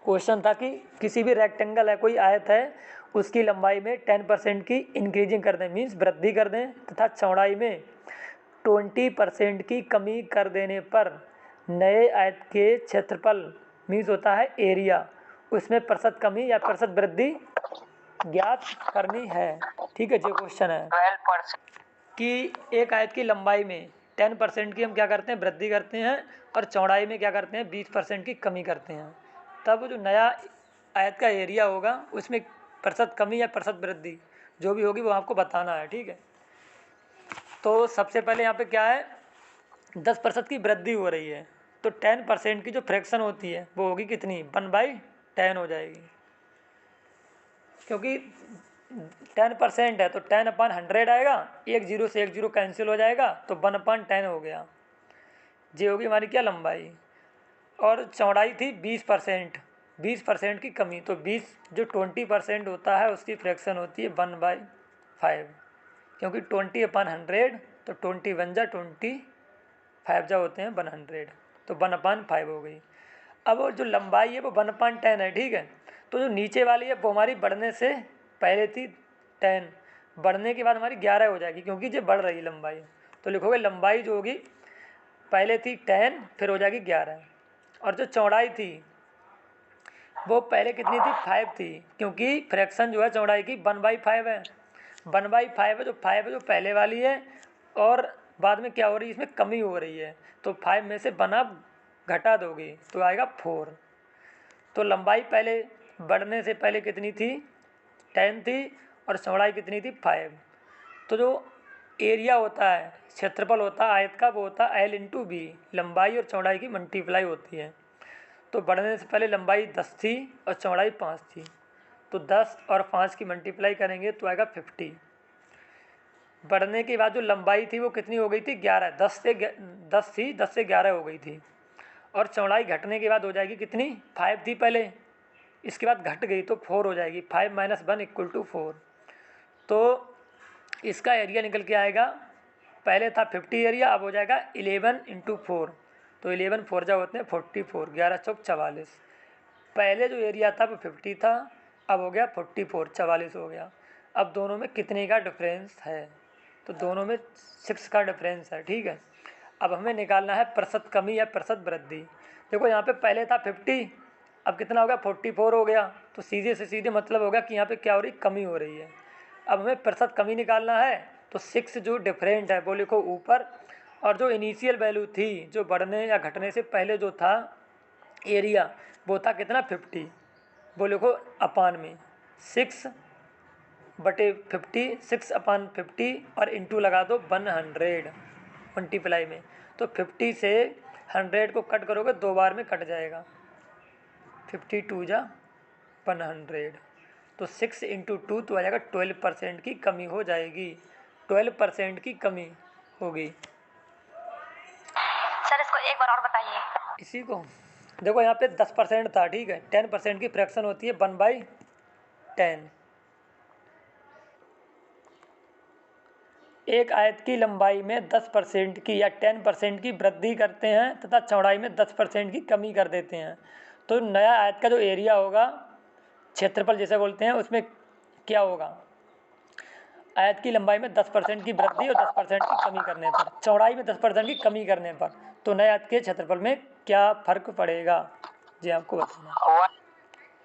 Question था कि किसी भी रेक्टेंगल है, कोई आयत है, उसकी लंबाई में 10% की इंक्रीजिंग कर दें, मीन्स वृद्धि कर दें, तथा चौड़ाई में 20% की कमी कर देने पर नए आयत के क्षेत्रफल मीन्स होता है एरिया, उसमें प्रतिशत कमी या प्रतिशत वृद्धि ज्ञात करनी है। ठीक है, जो क्वेश्चन है 12% कि एक आयत की लंबाई में 10% की हम क्या करते हैं, वृद्धि करते हैं, और चौड़ाई में क्या करते हैं, 20% की कमी करते हैं, तब जो नया आयत का एरिया होगा उसमें प्रतिशत कमी या प्रतिशत वृद्धि जो भी होगी वो आपको बताना है। ठीक है, तो सबसे पहले यहाँ पे क्या है, 10% की वृद्धि हो रही है, तो 10% की जो फ्रैक्शन होती है वो होगी कितनी, 1/10 हो जाएगी, क्योंकि 10% है तो 10/100 आएगा, एक जीरो से एक जीरो कैंसिल हो जाएगा, तो 1/10 हो गया। ये होगी हमारी क्या, लंबाई। और चौड़ाई थी 20%, 20% की कमी, तो 20 जो 20% होता है उसकी फ्रैक्शन होती है 1/5, क्योंकि 20/100 तो 20 बन जा 25 जा होते हैं 100, तो 1/5 हो गई। अब वो जो लंबाई है वो 1/10 है। ठीक है, तो जो नीचे वाली है वो हमारी बढ़ने से पहले थी 10, बढ़ने के बाद हमारी 11 हो जाएगी, क्योंकि ये बढ़ रही लंबाई। तो लिखोगे लंबाई जो होगी पहले थी 10, फिर हो जाएगी 11, और जो चौड़ाई थी वो पहले कितनी थी, 5 थी, क्योंकि फ्रैक्शन जो है चौड़ाई की 1/5 है, 1/5 है, जो 5 है जो पहले वाली है, और बाद में क्या हो रही है, इसमें कमी हो रही है, तो 5 में से 1 आप घटा दोगे तो आएगा 4। तो लंबाई पहले बढ़ने से पहले कितनी थी, 10 थी, और चौड़ाई कितनी थी, 5। तो जो एरिया होता है, क्षेत्रफल होता है आयत का, वो होता है L/B, लंबाई और चौड़ाई की मल्टीप्लाई होती है। तो बढ़ने से पहले लंबाई 10 थी और चौड़ाई 5 थी, तो 10 और 5 की मल्टीप्लाई करेंगे तो आएगा 50। बढ़ने के बाद जो लंबाई थी वो कितनी हो गई थी, 11, 10 थी, 10 से 11 हो गई थी, और चौड़ाई घटने के बाद हो जाएगी कितनी, 5 थी पहले, इसके बाद घट गई तो 4 हो जाएगी, 5 - 1 = 4। तो इसका एरिया निकल के आएगा, पहले था 50 एरिया, अब हो जाएगा 11 × 4, तो 11 4 जा होते हैं 44, 11 चौक 44। पहले जो एरिया था वो 50 था, अब हो गया 44, 44 हो गया। अब दोनों में कितने का डिफरेंस है, तो दोनों में 6 का डिफरेंस है। ठीक है, अब हमें निकालना है प्रतिशत कमी या प्रतिशत वृद्धि। देखो यहाँ पे पहले था 50, अब कितना हो गया, 44 हो गया, तो सीधे से सीधे मतलब होगा कि यहाँ पे क्या हो रही, कमी हो रही है। अब हमें प्रतिशत कमी निकालना है, तो 6 जो डिफरेंट है वो लिखो ऊपर, और जो इनिशियल वैल्यू थी, जो बढ़ने या घटने से पहले जो था एरिया, वो था कितना, 50, वो लिखो अपान में 6/50, 6/50, और इंटू लगा दो 100 मल्टीप्लाई में, तो 50 से 100 को कट करोगे 2 बार में कट जाएगा, 52 जा 100, तो 6 × 2 तो आ जाएगा 12% की कमी हो जाएगी, 12% की कमी होगी। सर इसको एक बार और बताइए। इसी को देखो यहाँ पे 10% था, ठीक है, 10% की फ्रैक्शन होती है 1/10। एक आयत की लंबाई में 10% की या 10% की वृद्धि करते हैं तथा चौड़ाई में 10% की कमी कर देते हैं, तो नया आयत का जो एरिया होगा, क्षेत्रफल जैसे बोलते हैं, उसमें क्या होगा, आयत की लंबाई में 10% की वृद्धि और 10% की कमी करने पर, चौड़ाई में 10% की कमी करने पर, तो नए आयत के क्षेत्रफल में क्या फर्क पड़ेगा, जी आपको बताना।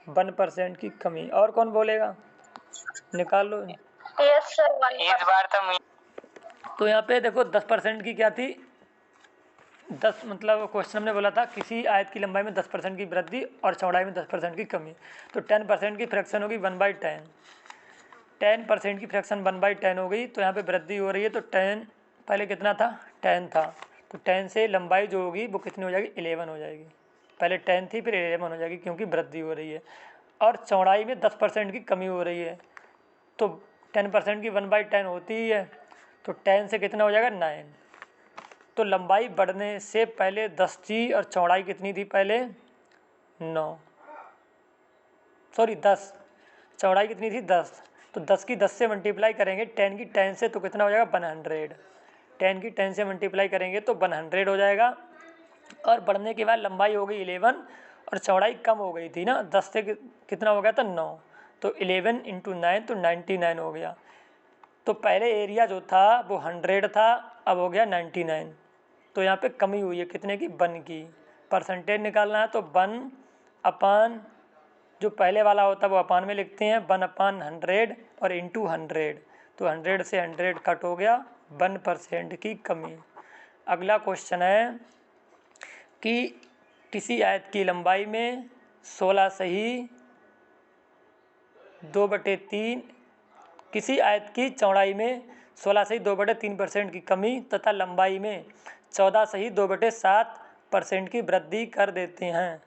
1% की कमी, और कौन बोलेगा, निकाल लो। यस सर, इस बार तो यहाँ पे देखो 10% की क्या थी, 10 मतलब क्वेश्चन हमने बोला था किसी आयत की लंबाई में 10% की वृद्धि और चौड़ाई में 10% की कमी, तो 10% की फ्रैक्शन होगी 1/10, 10% की फ्रैक्शन 1/10 हो गई, तो यहाँ पे वृद्धि हो रही है, तो 10 पहले कितना था, 10 था, तो 10 से लंबाई जो होगी वो कितनी हो जाएगी, 11 हो जाएगी, पहले 10 थी फिर 11 हो जाएगी, क्योंकि वृद्धि हो रही है, और चौड़ाई में 10% की कमी हो रही है, तो 10% की 1/10 होती ही है, तो 10 से कितना हो जाएगा, 9, तो लंबाई बढ़ने से पहले 10 थी और चौड़ाई कितनी थी पहले, 9, सॉरी 10, चौड़ाई कितनी थी, 10, तो 10 की 10 से मल्टीप्लाई करेंगे 10 की 10 से, तो कितना हो जाएगा, 100, 10 की 10 से मल्टीप्लाई करेंगे तो 100 हो जाएगा, और बढ़ने के बाद लंबाई हो गई 11 और चौड़ाई कम हो गई थी ना, 10 से कितना हो गया था 9, तो 11 × 9 तो 99 हो गया। तो पहले एरिया जो था वो 100 था, अब हो गया 99। तो यहाँ पे कमी हुई है कितने की, 1 की। परसेंटेज निकालना है तो 1 अपान जो पहले वाला होता है वो अपान में लिखते हैं, 1/100 और इंटू 100, तो 100 से 100 कट हो गया, 1% की कमी। अगला क्वेश्चन है कि किसी आयत की लंबाई में 16 सही 2/3, किसी आयत की चौड़ाई में 16 सही 2/3% की कमी तथा लंबाई में 14 सही 2/7% की वृद्धि कर देते हैं,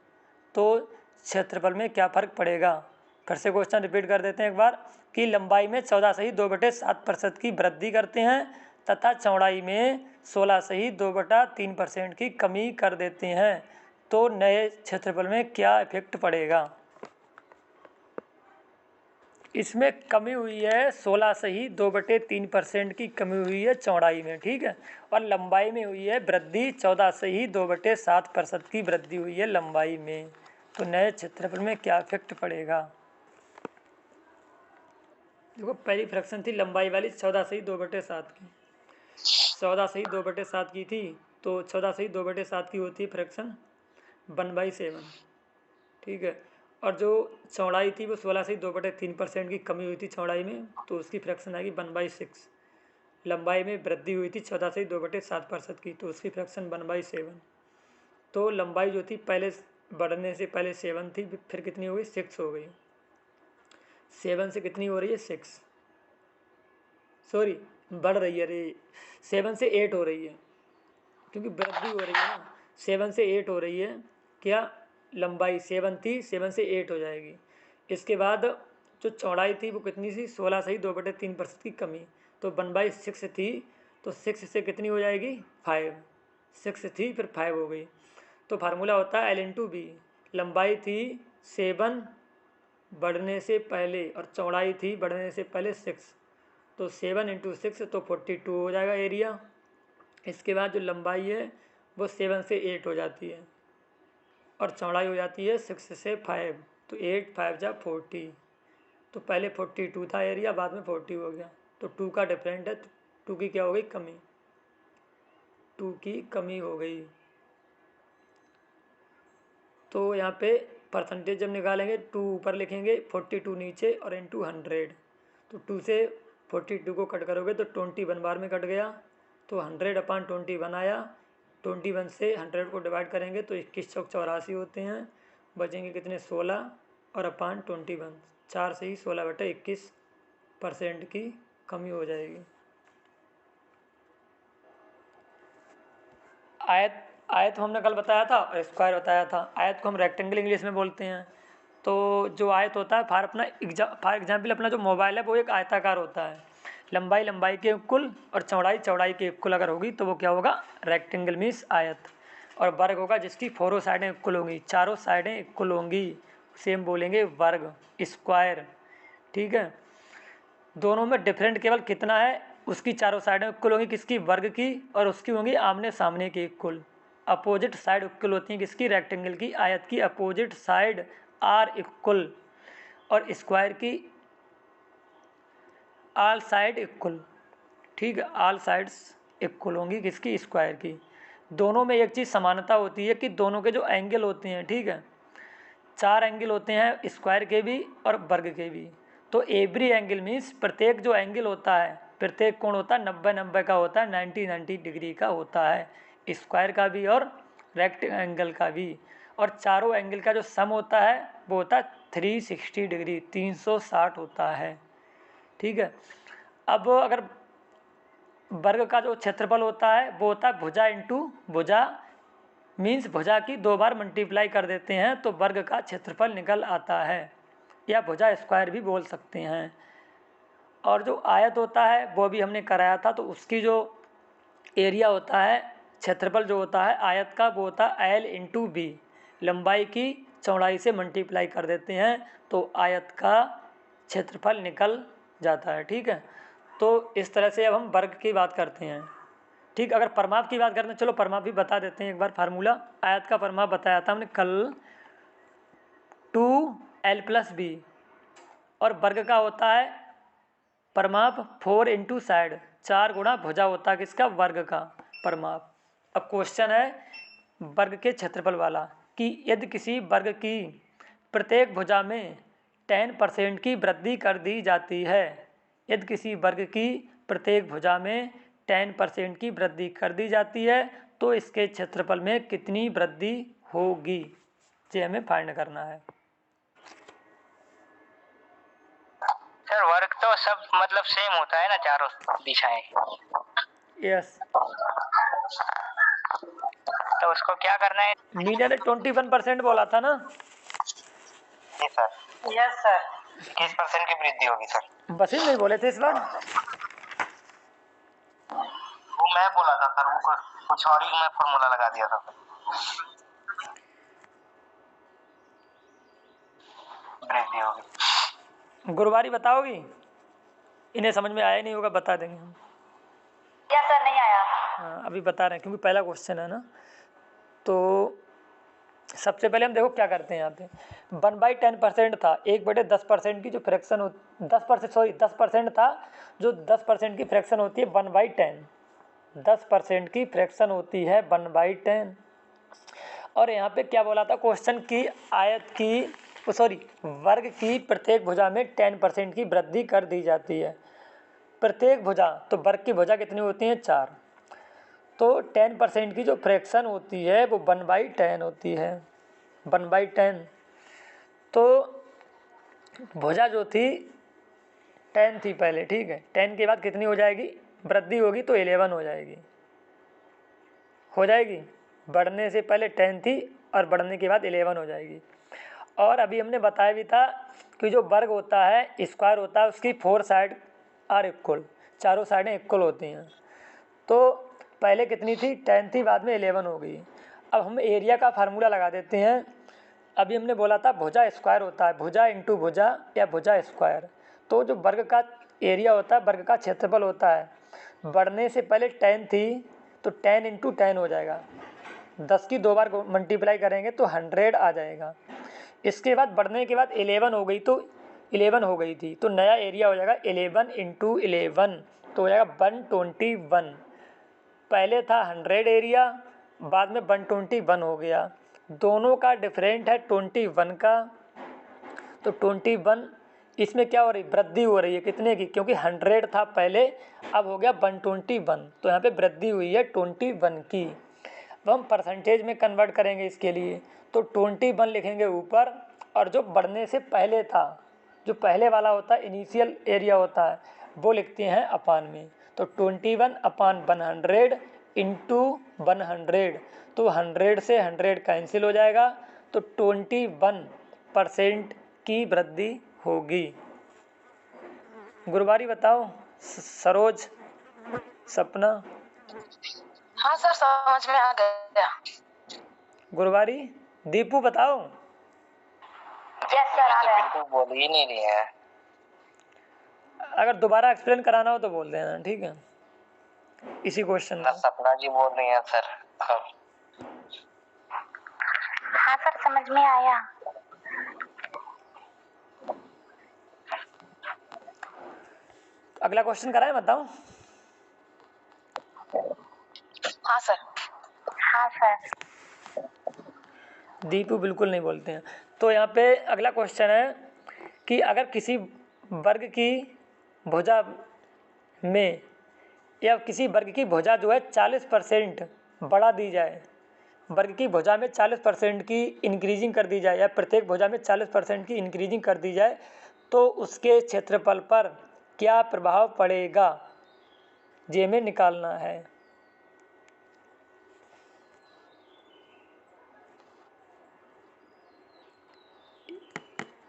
तो क्षेत्रफल में क्या फर्क पड़ेगा। फिर से क्वेश्चन रिपीट कर देते हैं एक बार कि लंबाई में 14 सही 2/7% की वृद्धि करते हैं तथा चौड़ाई में 16 सही 2/3% की कमी कर देते हैं, तो नए क्षेत्रफल में क्या इफेक्ट पड़ेगा। इसमें कमी हुई है 16 सही 2/3% की कमी हुई है चौड़ाई में, ठीक है, और लंबाई में हुई है वृद्धि 14 सही 2/7% की वृद्धि हुई है लंबाई में, तो नए क्षेत्रफल में क्या इफेक्ट पड़ेगा। देखो पहली फ्रैक्शन थी लंबाई वाली 14 सही 2/7 की, 14 सही 2/7 की थी, तो 14 सही 2/7 की होती है फ्रैक्शन 1/7, ठीक है, और जो चौड़ाई थी वो 16 से 2/3% की कमी हुई थी चौड़ाई में, तो उसकी फ्रैक्शन आएगी 1/6। लंबाई में वृद्धि हुई थी 14 से 2/7% की, तो उसकी फ्रैक्शन 1/7। तो लंबाई जो थी पहले बढ़ने से पहले 7 थी, फिर कितनी हो गई 6 हो गई, 7 से कितनी हो रही है 6, सॉरी बढ़ रही है, अरे 7 से 8 हो रही है, क्योंकि वृद्धि हो रही है ना, 7 से 8 हो रही है, क्या लंबाई 7 थी, 7 से 8 हो जाएगी। इसके बाद जो चौड़ाई थी वो कितनी थी 16 सही 2/3% की कमी, तो 1/6 थी, तो 6 से कितनी हो जाएगी 5, 6 थी फिर 5 हो गई, तो फार्मूला होता है L/B। लंबाई थी 7 बढ़ने से पहले और चौड़ाई थी बढ़ने से पहले 6, तो 7 × 6 तो 42 हो जाएगा एरिया। इसके बाद जो लंबाई है वो 7 से 8 हो जाती है और चौड़ाई हो जाती है 6 से 5, तो 8 5 जा 40, तो पहले 42 था एरिया, बाद में 40 हो गया, तो 2 का डिफरेंट है, 2 की क्या हो गई कमी, 2 की कमी हो गई। तो यहाँ पे परसेंटेज जब निकालेंगे 2 ऊपर लिखेंगे 42 नीचे और इंटू 100, तो 2 से 42 को कट करोगे तो 21 बार में कट गया, तो 100/21 आया, 21 से 100 को डिवाइड करेंगे तो 21 चौक 84 होते हैं, बचेंगे कितने 16 और अपान 21, 4 से ही 16/21% की कमी हो जाएगी। आयत हमने कल बताया था और स्क्वायर बताया था। आयत को हम रेक्टेंगल इंग्लिश में बोलते हैं। तो जो आयत होता है फॉर एग्जाम्पल अपना जो मोबाइल है वो एक आयताकार होता है, लंबाई लंबाई के इक्वल और चौड़ाई चौड़ाई के इक्वल अगर होगी तो वो क्या होगा रेक्टेंगल मीन्स आयत, और वर्ग होगा जिसकी 4 साइडें इक्वल होंगी, चारों साइडें इक्वल होंगी, सेम बोलेंगे वर्ग स्क्वायर, ठीक है। दोनों में डिफरेंट केवल कितना है, उसकी चारों साइडें इक्वल होंगी किसकी वर्ग की, और उसकी होंगी आमने सामने की इक्वल, अपोजिट साइड इक्वल होती हैं किसकी रेक्टेंगल की, आयत की अपोजिट साइड आर इक्वल, और स्क्वायर की आल साइड इक्वल, ठीक है, आल साइड्स इक्वल होंगी किसकी स्क्वायर की। दोनों में एक चीज़ समानता होती है कि दोनों के जो एंगल होते हैं, ठीक है, 4 एंगल होते हैं स्क्वायर के भी और वर्ग के भी, तो एवरी एंगल मीन्स प्रत्येक जो एंगल होता है, प्रत्येक कोण होता है 90-90 का होता है, 90-90 डिग्री का होता है, स्क्वायर का भी और रेक्ट एंगल का भी, और चारों एंगल का जो सम होता है वो होता है 360 डिग्री 360 होता है, ठीक है। अब अगर वर्ग का जो क्षेत्रफल होता है वो होता है भुजा इंटू भुजा, मीन्स भुजा की 2 बार मल्टीप्लाई कर देते हैं तो वर्ग का क्षेत्रफल निकल आता है, या भुजा स्क्वायर भी बोल सकते हैं। और जो आयत होता है वो भी हमने कराया था, तो उसकी जो एरिया होता है क्षेत्रफल जो होता है आयत का वो होता है L/B, लंबाई की चौड़ाई से मल्टीप्लाई कर देते हैं तो आयत का क्षेत्रफल निकल जाता है, ठीक है। तो इस तरह से अब हम वर्ग की बात करते हैं, ठीक। अगर परिमाप की बात करते हैं, चलो परिमाप भी बता देते हैं एक बार। फार्मूला आयत का परिमाप बताया था हमने कल, 2l+b और वर्ग का होता है परिमाप 4 इंटू साइड, 4 गुणा भुजा होता है किसका, वर्ग का परिमाप। अब क्वेश्चन है वर्ग के क्षेत्रफल वाला कि यदि किसी वर्ग की प्रत्येक भुजा में 10% की वृद्धि कर दी जाती है, यदि किसी वर्ग की प्रत्येक भुजा में 10% की वृद्धि कर दी जाती है तो इसके क्षेत्रफल में कितनी वृद्धि होगी, ये हमें फाइंड करना है। सर वर्ग तो सब मतलब सेम होता है ना, चारों दिशाएं। यस। तो उसको क्या करना है? मीना ने 21% बोला था ना। जी सर। Yes sir. किस % की वृद्धि होगी सर? वसीम नहीं बोले थे इस बार? वो मैं बोला था सर, वो कुछ और ही मैं फॉर्मूला लगा दिया था। वृद्धि होगी। गुरुवारी बताओगी? इन्हें समझ में आया नहीं होगा, बता देंगे हम। यस सर, नहीं आया। हाँ अभी बता रहे हैं क्योंकि पहला क्वेश्चन है ना। तो सबसे पहले हम देखो क्या करते हैं यहाँ पे 1/10% था, 1/10% की जो फ्रैक्शन हो 10% था, जो 10% की फ्रैक्शन होती है 1/10, 10% की फ्रैक्शन होती है 1/10। और यहाँ पे क्या बोला था क्वेश्चन की आयत की वर्ग की प्रत्येक भुजा में 10% की वृद्धि कर दी जाती है। प्रत्येक भुजा, तो वर्ग की भुजा कितनी होती हैं, 4, तो 10% की जो फ्रैक्शन होती है वो 1/10 होती है, 1/10। तो भुजा जो थी 10 थी पहले, ठीक है, 10 के बाद कितनी हो जाएगी, वृद्धि होगी तो 11 हो जाएगी। बढ़ने से पहले 10 थी और बढ़ने के बाद 11 हो जाएगी। और अभी हमने बताया भी था कि जो वर्ग होता है स्क्वायर होता है उसकी 4 साइड आर इक्वल, चारों साइडें इक्वल होती हैं। तो पहले कितनी थी, 10 थी, बाद में 11 हो गई। अब हम एरिया का फार्मूला लगा देते हैं। अभी हमने बोला था भुजा स्क्वायर होता है, भुजा इंटू भुजा या भुजा स्क्वायर। तो जो वर्ग का एरिया होता है, वर्ग का क्षेत्रफल होता है, बढ़ने से पहले 10 थी तो 10 इंटू 10 हो जाएगा, 10 की 2 बार मल्टीप्लाई करेंगे तो 100 आ जाएगा। इसके बाद बढ़ने के बाद 11 हो गई, तो 11 हो गई थी, तो नया एरिया हो जाएगा 11 इंटू 11, तो हो जाएगा 121। पहले था 100 एरिया, बाद में 121 हो गया। दोनों का डिफरेंट है 21 का, तो 21 इसमें क्या हो रही, वृद्धि हो रही है कितने की, क्योंकि 100 था पहले, अब हो गया 121, तो यहाँ पे वृद्धि हुई है 21 की। अब हम परसेंटेज में कन्वर्ट करेंगे इसके लिए, तो 21 लिखेंगे ऊपर, और जो बढ़ने से पहले था, जो पहले वाला होता है इनिशियल एरिया होता है, वो लिखते हैं अपान में। तो 21/100 इंटू 100, तो 100 से 100 कैंसिल हो जाएगा, तो 21% की वृद्धि होगी। गुरुवारी बताओ, सरोज, सपना। हाँ सर, समझ में आ गया। गुरुवारी, दीपू बताओ। यस सर, आ गया। बिल्कुल बोल ही नहीं रही है। अगर दोबारा एक्सप्लेन कराना हो तो बोल देना, ठीक है, इसी क्वेश्चन का। सपना जी बोल रही है सर। हाँ सर, समझ में आया। अगला क्वेश्चन कराएं, बताओ। हाँ सर। हाँ सर। दीपू बिल्कुल नहीं बोलते हैं। तो यहाँ पे अगला क्वेश्चन है कि अगर किसी वर्ग की भुजा में या किसी वर्ग की भुजा जो है 40% बढ़ा दी जाए, वर्ग की भुजा में 40% की इंक्रीजिंग कर दी जाए, या प्रत्येक भुजा में 40% की इंक्रीजिंग कर दी जाए, तो उसके क्षेत्रफल पर क्या प्रभाव पड़ेगा, ये हमें निकालना है।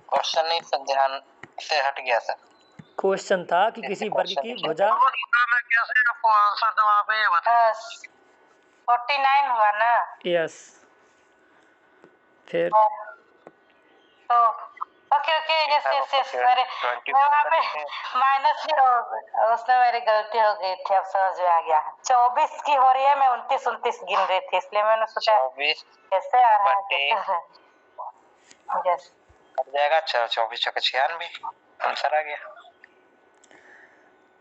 क्वेश्चन नहीं सर, ध्यान से हट गया सर। क्वेश्चन था कि किसी वर्ग की भुजा, मैं कैसे आपको आंसर दूं, आप ये बताओ। 49 हुआ ना? यस। फिर तो okay okay, yes yes yes, मेरे वहाँ पे माइनस भी हो, उसमें मेरी गलती हो गई थी, अब समझ में आ गया। 24 की हो रही है, मैं 29 गिन रही थी, इसलिए मैंने सोचा 24 कैसे आ रहा है, कैसे। यस कट जाएगा 24 चौके 96, आंसर आ गया।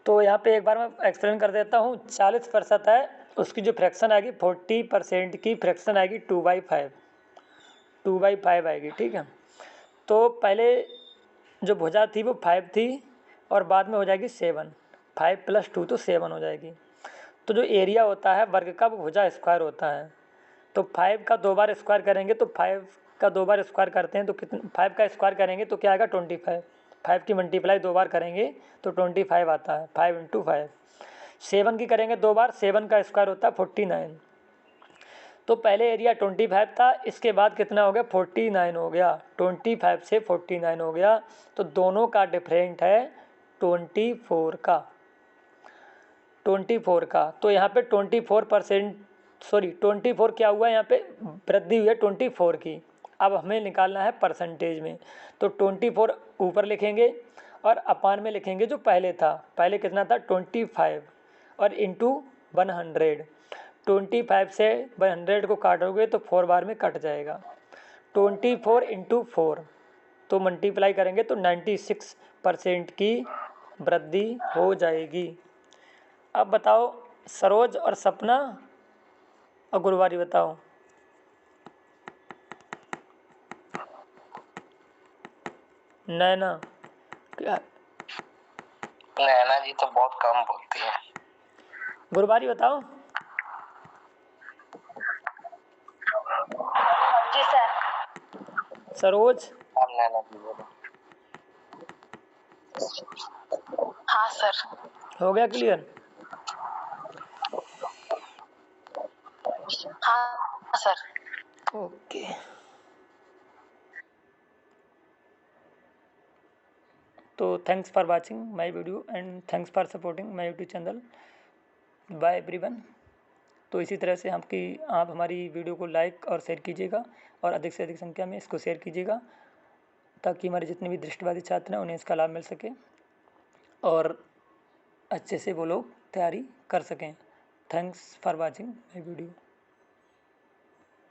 तो यहाँ पे एक बार मैं एक्सप्लेन कर देता हूँ। 40% है, उसकी जो फ्रैक्शन आएगी 40% की फ्रैक्शन आएगी 2/5, 2/5 आएगी, ठीक है। तो पहले जो भुजा थी वो 5 थी और बाद में हो जाएगी 7, 5 + 2 तो 7 हो जाएगी। तो जो एरिया होता है वर्ग का वो भुजा स्क्वायर होता है। तो 5 का 2 बार स्क्वायर करेंगे तो 5 का 2 बार स्क्वायर करते हैं तो कितना, 5 का स्क्वायर करेंगे तो क्या आएगा 25, 5 की मल्टीप्लाई 2 बार करेंगे तो 25 आता है, 5 × 5। 7 की करेंगे 2 बार, 7 का स्क्वायर होता है 49। तो पहले एरिया 25 था, इसके बाद कितना हो गया 49 हो गया, 25 से 49 हो गया। तो दोनों का डिफरेंट है 24 का, 24 का। तो यहाँ पे 24 क्या हुआ, यहाँ पे वृद्धि हुई है 24 की। अब हमें निकालना है परसेंटेज में, तो 24 ऊपर लिखेंगे और अपान में लिखेंगे जो पहले था। पहले कितना था 25 और इंटू 100। 25 से 100 को काटोगे तो 4 बार में कट जाएगा। 24 × 4 तो मल्टीप्लाई करेंगे तो 96% की वृद्धि हो जाएगी। अब बताओ सरोज और सपना और गुरुवारी बताओ। नैना क्या, नैना जी तो बहुत कम बोलती है। गुरुवारी बताओ। जी सर। सरोज। अब नैना जी बोलो। हाँ सर। हो गया क्लियर? हाँ सर। ओके। तो thanks for watching my video and thanks for supporting my YouTube channel. Bye everyone. तो इसी तरह से आप हमारी वीडियो को लाइक और शेयर कीजिएगा और अधिक से अधिक संख्या में इसको शेयर कीजिएगा, ताकि हमारे जितने भी दृष्टिबाधित छात्र हैं उन्हें इसका लाभ मिल सके और अच्छे से वो लोग तैयारी कर सकें। Thanks for watching my video.